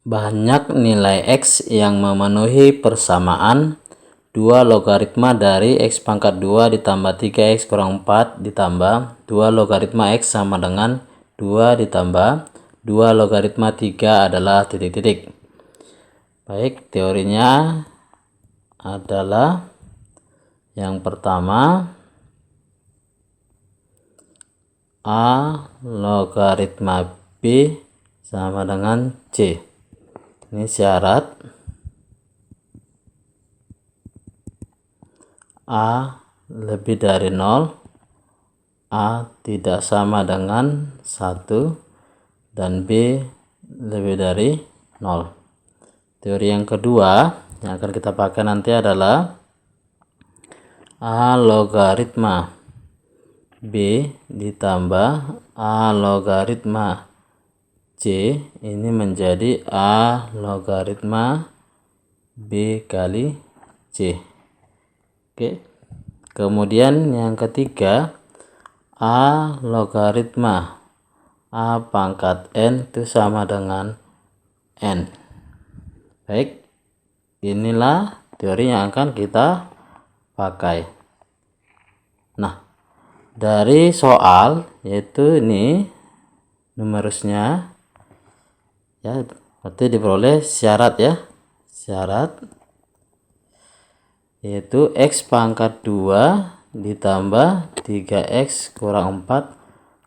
Banyak nilai X yang memenuhi persamaan 2 logaritma dari X pangkat 2 ditambah 3X kurang 4 ditambah 2 logaritma X sama dengan 2 ditambah 2 logaritma 3 adalah titik-titik. Baik, teorinya adalah yang pertama A logaritma B sama dengan C. Ini syarat A lebih dari 0, A tidak sama dengan 1, dan B lebih dari 0. Teori yang kedua yang akan kita pakai nanti adalah A logaritma B ditambah A logaritma C ini menjadi A logaritma B kali C. Oke. Kemudian yang ketiga, A logaritma A pangkat N itu sama dengan N. Baik, inilah teori yang akan kita pakai. Nah, dari soal yaitu ini numerusnya ya, berarti diperoleh syarat ya, syarat yaitu X pangkat 2 ditambah 3X kurang 4,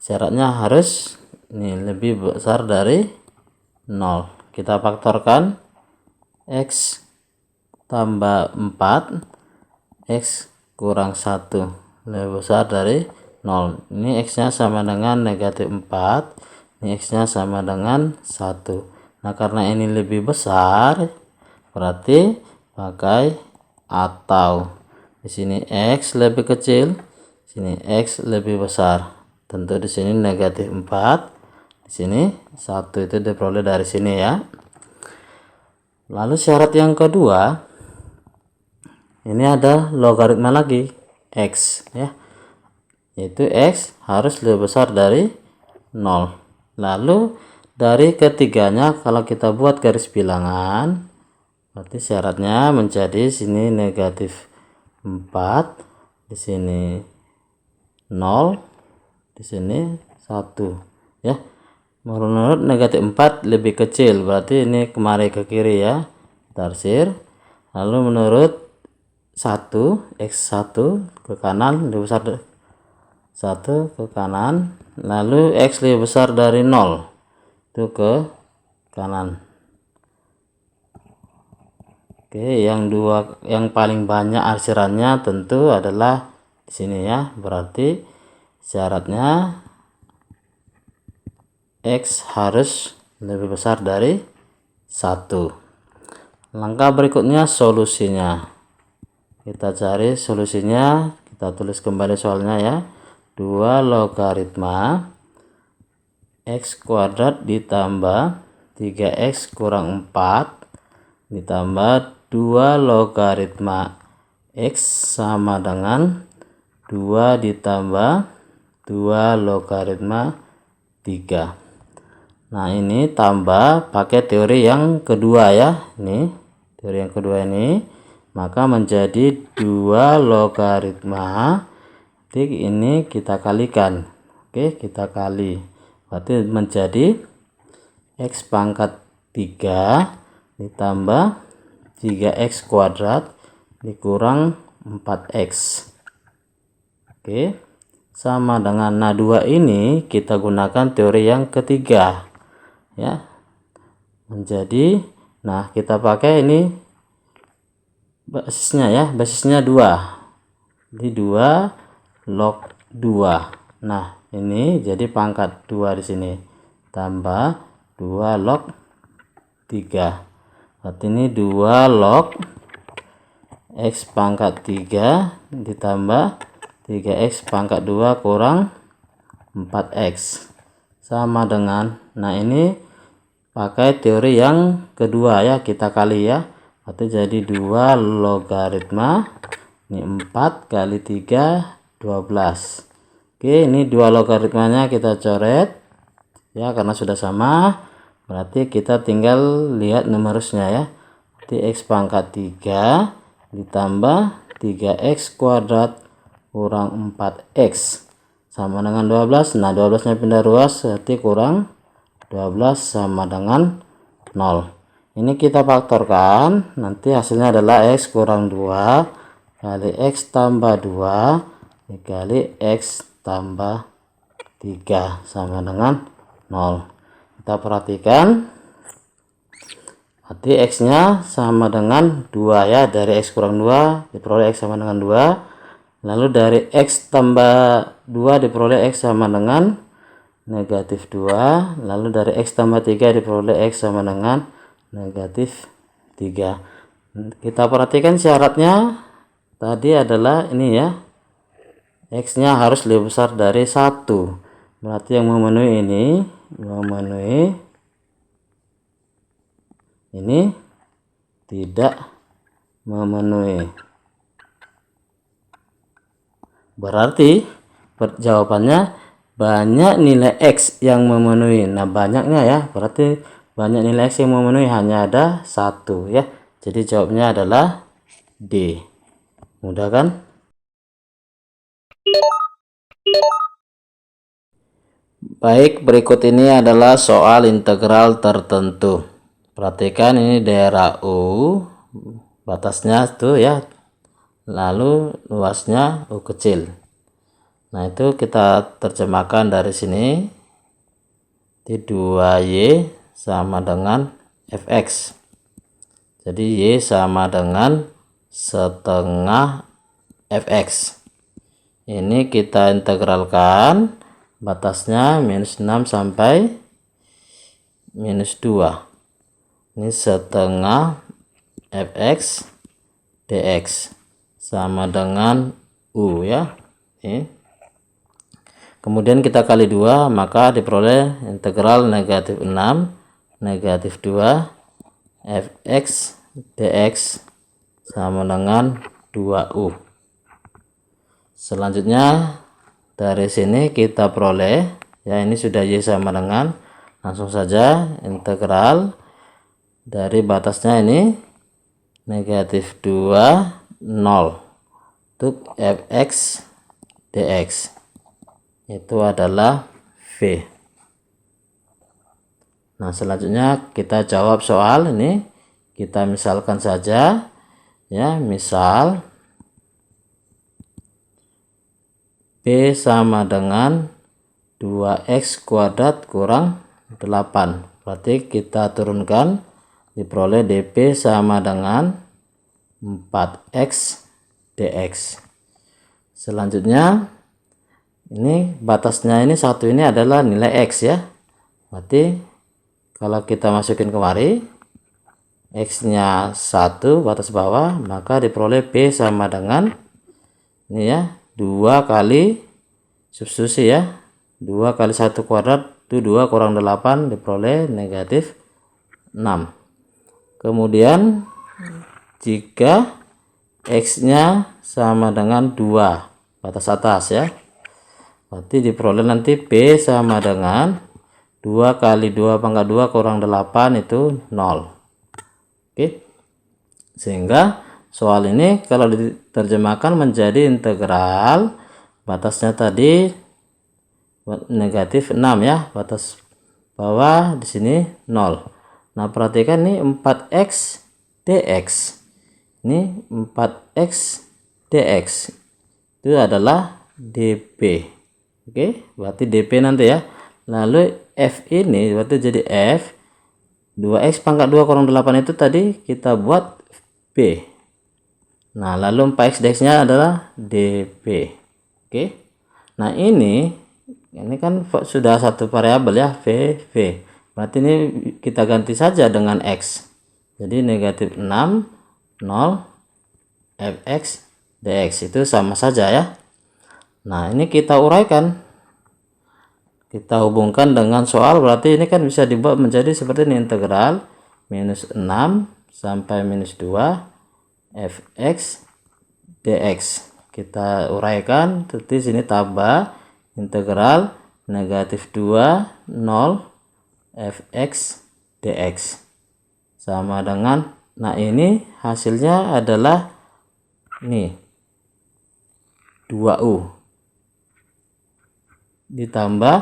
syaratnya harus ini lebih besar dari 0. Kita faktorkan X tambah 4, X kurang 1 lebih besar dari 0. Ini X nya sama dengan negatif 4, ini X nya sama dengan 1. Nah, karena ini lebih besar berarti pakai atau. Di sini X lebih kecil, sini X lebih besar. Tentu di sini negatif 4, di sini 1 itu diperoleh dari sini ya. Lalu syarat yang kedua, ini ada logaritma lagi X ya, yaitu X harus lebih besar dari 0. Lalu dari ketiganya kalau kita buat garis bilangan, berarti syaratnya menjadi sini negatif 4, di sini 0, di sini 1 ya. Menurut negatif 4 lebih kecil, berarti ini kemari ke kiri ya, tarsir. Lalu menurut 1, X1 ke kanan lebih besar 1 ke kanan, lalu X lebih besar dari 0 itu ke kanan. Oke, yang paling banyak arsirannya tentu adalah di sini ya, berarti syaratnya X harus lebih besar dari 1. Langkah berikutnya solusinya. Kita cari solusinya, kita tulis kembali soalnya ya. 2 logaritma X kuadrat ditambah 3X kurang 4 ditambah 2 logaritma X sama dengan 2 ditambah 2 logaritma 3. Nah, ini tambah pakai teori yang kedua ya. Ini teori yang kedua ini, maka menjadi 2 logaritma ini kita kalikan. Oke, kita kali. Berarti menjadi X pangkat 3 ditambah 3X kuadrat dikurang 4X. Oke, sama dengan, nah 2 ini kita gunakan teori yang ketiga ya, menjadi, nah kita pakai ini basisnya ya, basisnya 2, jadi 2 log 2. Nah, ini jadi pangkat 2 di sini tambah 2 log 3. Berarti ini 2 log X pangkat 3 ditambah 3X pangkat 2 kurang 4X sama dengan, nah ini pakai teori yang kedua ya, kita kali ya. Berarti jadi 2 logaritma ini 4 kali 3 12. Oke, ini 2 logaritmanya kita coret ya karena sudah sama. Berarti kita tinggal lihat numerusnya ya. Berarti X pangkat 3 ditambah 3X kuadrat kurang 4X sama dengan 12. Nah 12 nya pindah ruas, berarti kurang 12 sama dengan 0. Ini kita faktorkan, nanti hasilnya adalah X kurang 2 kali X tambah 2 dikali X tambah 3 sama dengan 0. Kita perhatikan, berarti X nya sama dengan 2 ya, dari X kurang 2 diperoleh X sama dengan 2. Lalu dari X tambah 2 diperoleh X sama dengan negatif 2. Lalu dari X tambah 3 diperoleh X sama dengan negatif 3. Kita perhatikan syaratnya tadi adalah ini ya, X nya harus lebih besar dari 1. Berarti yang memenuhi ini tidak memenuhi. Berarti jawabannya banyak nilai X yang memenuhi. Nah banyaknya ya, berarti banyak nilai X yang memenuhi hanya ada 1 ya. Jadi jawabnya adalah D. Mudah kan? Baik, berikut ini adalah soal integral tertentu. Perhatikan ini daerah U, batasnya tuh ya, lalu luasnya U kecil. Nah itu kita terjemahkan dari sini, 2Y sama dengan Fx. Jadi Y sama dengan setengah Fx. Ini kita integralkan, batasnya minus 6 sampai minus 2. Ini setengah Fx dx sama dengan U ya. Ini. Kemudian kita kali 2, maka diperoleh integral negatif 6 negatif 2 Fx dx sama dengan 2U. Selanjutnya dari sini kita peroleh ya, ini sudah Y sama dengan, langsung saja integral dari batasnya ini negatif 2 0 untuk Fx dx itu adalah V. Nah selanjutnya kita jawab soal ini, kita misalkan saja ya, misal B sama dengan 2X kuadrat kurang 8. Berarti kita turunkan, diperoleh dP sama dengan 4X dx. Selanjutnya ini batasnya ini satu, ini adalah nilai X ya. Berarti kalau kita masukin kemari X nya 1 batas bawah, maka diperoleh B sama dengan ini ya, 2 kali substitusi ya, 2 kali 1 kuadrat itu 2 kurang 8 diperoleh negatif 6. Kemudian jika X nya sama dengan 2 batas atas ya, berarti diperoleh nanti B sama dengan 2 kali 2 pangkat 2 kurang 8 itu 0. Oke. Sehingga soal ini kalau diterjemahkan menjadi integral, batasnya tadi negatif 6 ya, batas bawah di sini 0. Nah, perhatikan nih 4X dx. Ini 4X dx itu adalah dp. Oke, berarti dp nanti ya. Lalu F ini berarti jadi F 2X pangkat 2 kurang 8 itu tadi kita buat B. Nah, lalu 4X dx nya adalah dp. Oke. Nah, ini kan sudah satu variabel ya, V. Berarti ini kita ganti saja dengan X. Jadi negatif 6 0 Fx dx itu sama saja ya. Nah ini kita uraikan, kita hubungkan dengan soal, berarti ini kan bisa dibuat menjadi seperti ini, integral minus 6 sampai minus 2 Fx dx. Kita uraikan, di sini tambah integral negatif 2 0 Fx dx sama dengan, nah ini hasilnya adalah nih 2u ditambah,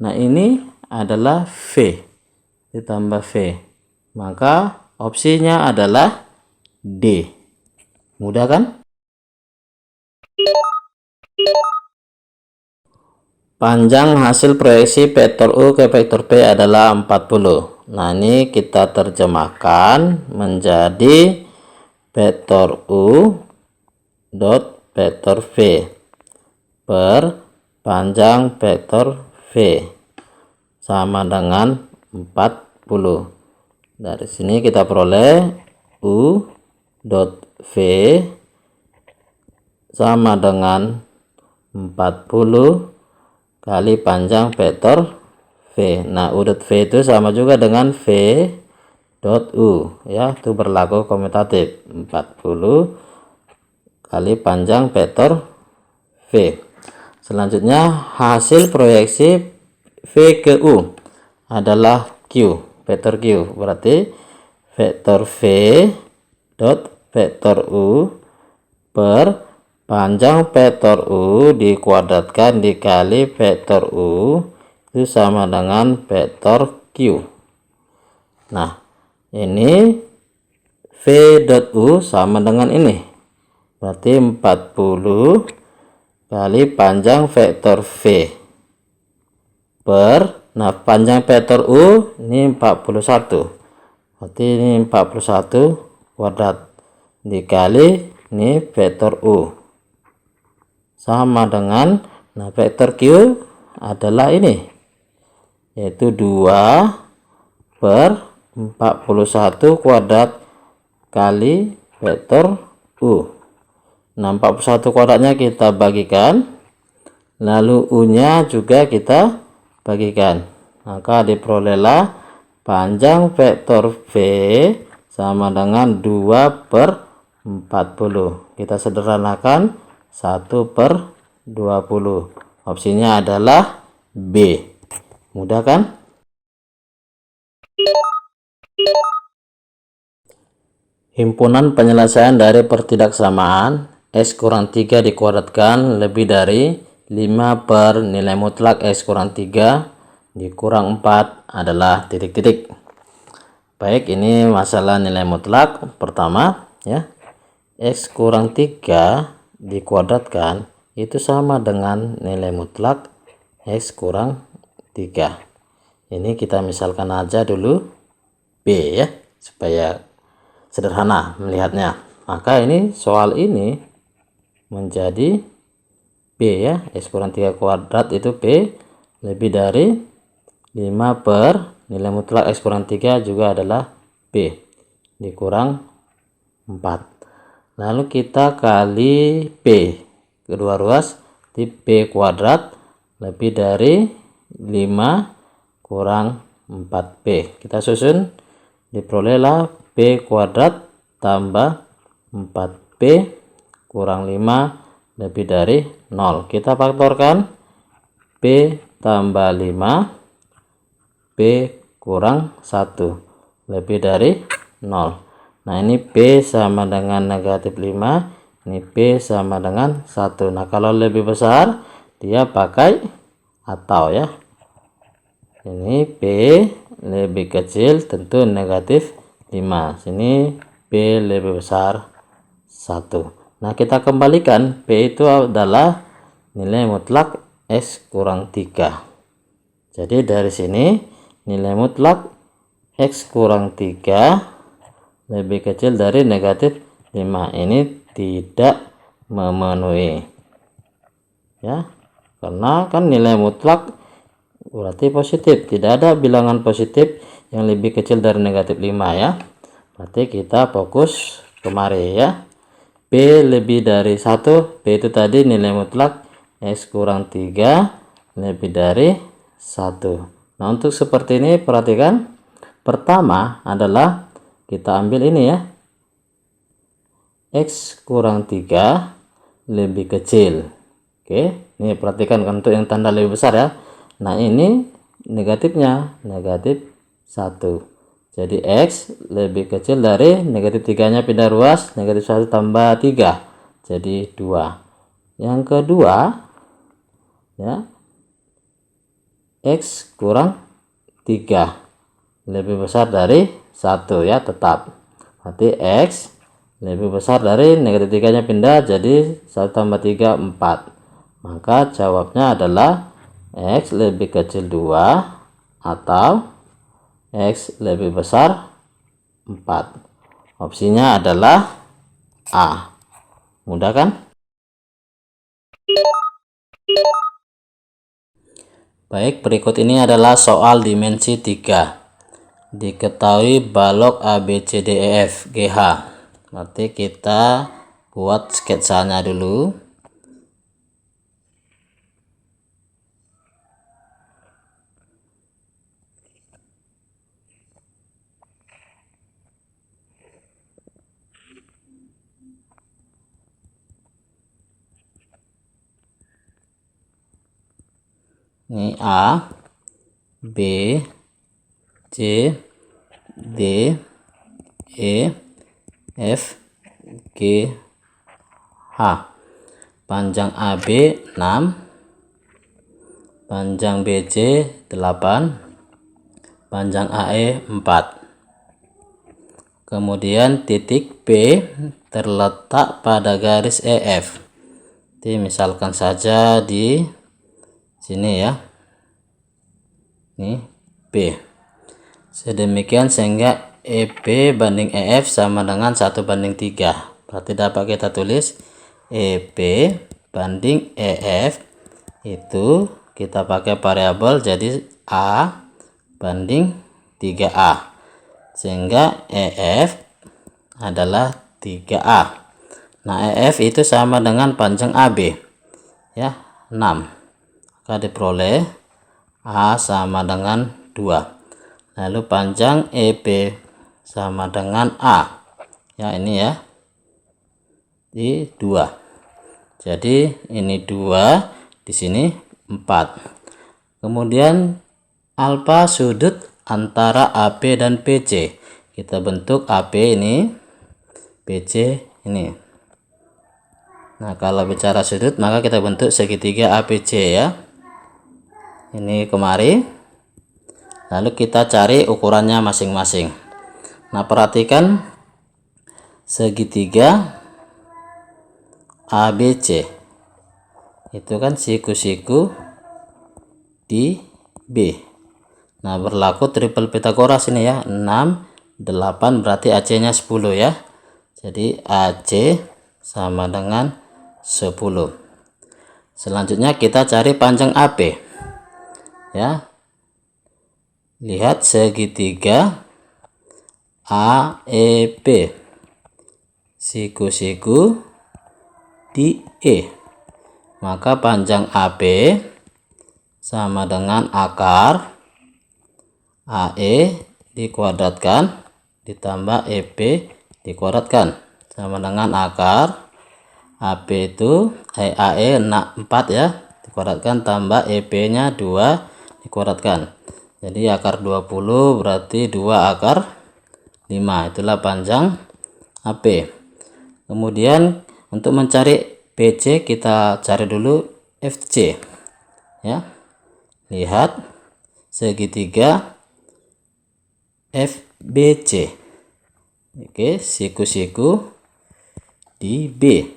nah ini adalah v ditambah v, maka opsinya adalah D. Mudah kan? Panjang hasil proyeksi vektor U ke vektor P adalah 40. Nah, ini kita terjemahkan menjadi vektor U dot vektor V per panjang vektor V sama dengan 40. Dari sini kita peroleh U dot V sama dengan 40 kali panjang vektor V. Nah, U dot V itu sama juga dengan V dot U ya, itu berlaku komutatif. 40 kali panjang vektor V. Selanjutnya hasil proyeksi V ke U adalah Q, vektor Q. Berarti vektor V dot vektor U per panjang vektor U dikuadratkan dikali vektor U itu sama dengan vektor Q. Nah, ini V dot U sama dengan ini. Berarti 40 kali panjang vektor V per, nah panjang vektor U ini 41. Berarti ini 41 kuadrat dikali ini vektor U sama dengan, nah vektor Q adalah ini, yaitu 2 per 41 kuadrat kali vektor U. Nah, 41 kuadratnya kita bagikan, lalu U nya juga kita bagikan, maka diperolehlah panjang vektor V sama dengan 2 per 40. Kita sederhanakan 1 per 20. Opsinya adalah B. Mudah kan? Himpunan penyelesaian dari pertidaksamaan X kurang 3 dikuadratkan lebih dari 5 per nilai mutlak X kurang 3 dikurang 4 adalah titik-titik. Baik, ini masalah nilai mutlak pertama ya. X kurang 3 dikuadratkan itu sama dengan nilai mutlak X kurang 3. Ini kita misalkan aja dulu B ya, supaya sederhana melihatnya. Maka ini soal ini menjadi B ya, X kurang 3 kuadrat itu B lebih dari 5 per nilai mutlak X kurang 3 juga adalah B dikurang 4. Lalu kita kali P kedua ruas di P kuadrat lebih dari 5 kurang 4P. Kita susun, diperolehlah P kuadrat tambah 4P kurang 5 lebih dari 0. Kita faktorkan P tambah 5 P kurang 1 lebih dari 0. Nah, ini P sama dengan negatif 5, ini P sama dengan 1. Nah, kalau lebih besar dia pakai atau ya, ini P lebih kecil tentu negatif 5, sini P lebih besar 1. Nah, kita kembalikan P itu adalah nilai mutlak X kurang 3. Jadi dari sini nilai mutlak X kurang 3 lebih kecil dari negatif 5. Ini tidak memenuhi ya, karena kan nilai mutlak berarti positif, tidak ada bilangan positif yang lebih kecil dari negatif 5 ya. Berarti kita fokus kemari ya, P lebih dari 1. P itu tadi nilai mutlak X kurang 3 lebih dari 1. Nah, untuk seperti ini perhatikan, pertama adalah kita ambil ini ya, X kurang 3 lebih kecil. Oke, ini perhatikan untuk yang tanda lebih besar ya. Nah, ini negatifnya negatif 1. Jadi X lebih kecil dari negatif 3-nya pindah ruas, negatif 1 tambah 3. Jadi 2. Yang kedua, ya, X kurang 3 lebih besar dari 1 ya, tetap. Berarti X lebih besar dari negatif 3-nya pindah, jadi 1 tambah 3, 4. Maka jawabnya adalah X lebih kecil 2 atau X lebih besar 4. Opsinya adalah A. Mudah kan? Baik, berikut ini adalah soal dimensi 3. Diketahui balok ABCDEF GH. Nanti kita buat sketsanya dulu. Ini A, B, C, D, E, F, G, H. Panjang AB 6, panjang BC 8, panjang AE 4. Kemudian titik B terletak pada garis EF. Jadi misalkan saja di sini ya, ini B. Sedemikian sehingga EB banding EF sama dengan 1 banding 3. Berarti dapat kita tulis EB banding EF itu kita pakai variabel jadi A banding 3A, sehingga EF adalah 3A. Nah, EF itu sama dengan panjang AB ya, 6. Maka diperoleh A sama dengan 2. Lalu panjang EB sama dengan A. Ya, ini ya. Di 2. Jadi ini 2, di sini 4. Kemudian alfa sudut antara AB dan BC. Kita bentuk AB ini, BC ini. Nah, kalau bicara sudut maka kita bentuk segitiga ABC ya. Ini kemari. Lalu kita cari ukurannya masing-masing. Nah, perhatikan segitiga ABC. Itu kan siku-siku di B. Nah, berlaku triple Pitagoras ini ya. 6, 8 berarti AC-nya 10 ya. Jadi AC sama dengan 10. Selanjutnya kita cari panjang AB. Ya, lihat segitiga AEB, siku-siku di E. Maka panjang AB sama dengan akar AE dikuadratkan ditambah EB dikuadratkan sama dengan akar AB itu AE 4 ya, dikuadratkan tambah EB nya 2 dikuadratkan. Jadi akar 20 berarti 2 akar 5. Itulah panjang AB. Kemudian untuk mencari BC kita cari dulu FC ya. Lihat segitiga FBC. Oke, siku-siku di B.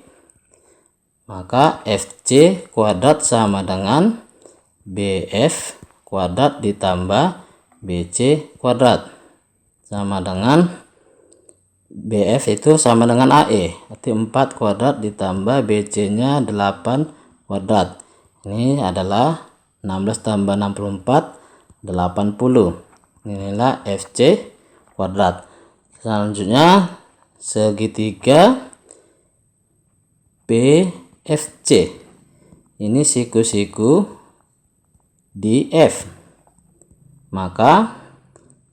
Maka FC kuadrat sama dengan BF kuadrat ditambah BC kuadrat sama dengan BF itu sama dengan AE, berarti 4 kuadrat ditambah BC nya 8 kuadrat. Ini adalah 16 tambah 64 80. Inilah FC kuadrat. Selanjutnya segitiga BFC. Ini siku-siku di F. Maka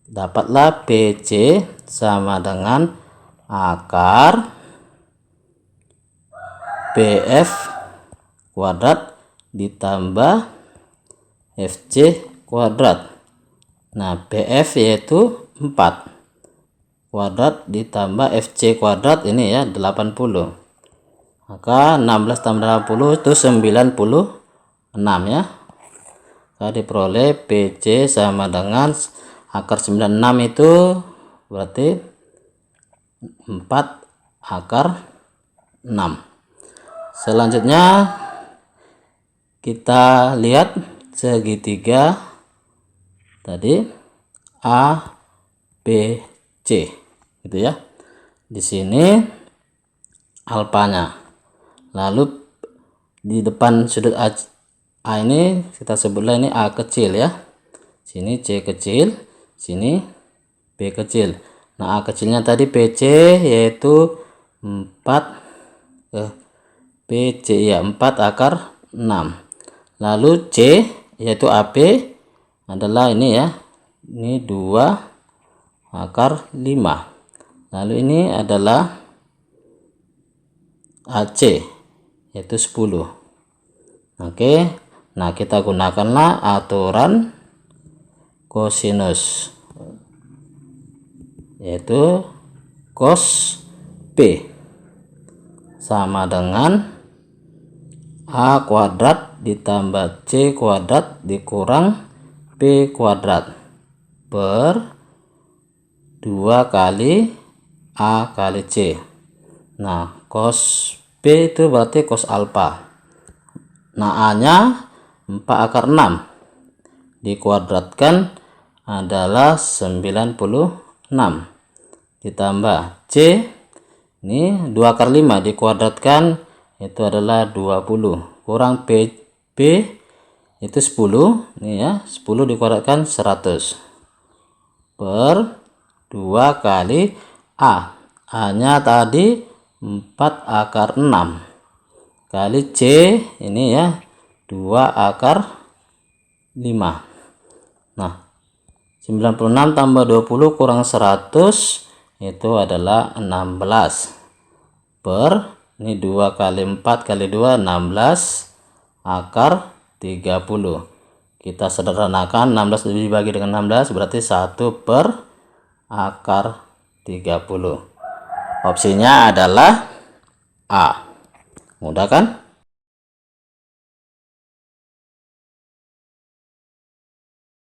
dapatlah BC sama dengan akar BF kuadrat ditambah FC kuadrat. Nah, BF yaitu 4. kuadrat ditambah FC kuadrat ini ya 80. Maka 16 tambah 80 itu 96 ya. Maka diperoleh PC sama dengan akar 96 itu berarti 4 akar 6. Selanjutnya kita lihat segitiga tadi A B C gitu ya. Di sini alfanya. Lalu di depan sudut A ini kita sebutlah ini A kecil ya. Sini C kecil, sini B kecil. Nah, A kecilnya tadi PC yaitu 4 PC ya 4 akar 6. Lalu C yaitu AB adalah ini ya. Ini 2 akar 5. Lalu ini adalah AC yaitu 10. Oke. Nah, kita gunakanlah aturan kosinus yaitu cos P sama dengan A kuadrat ditambah C kuadrat dikurang P kuadrat per 2 kali A kali C. Nah, cos P itu berarti cos alfa. Nah, A nya 4 akar 6 dikuadratkan adalah 96 ditambah C ini 2 akar 5 dikuadratkan itu adalah 20 kurang P itu 10 ini ya 10 dikuadratkan 100 per 2 kali A nya tadi 4 akar 6 kali C ini ya 2 akar 5. Nah, 96 tambah 20 kurang 100 itu adalah 16 per ini 2 kali 4 kali 2 16 akar 30. Kita sederhanakan 16 dibagi dengan 16 berarti 1 per akar 30. Opsinya adalah A. Mudah kan?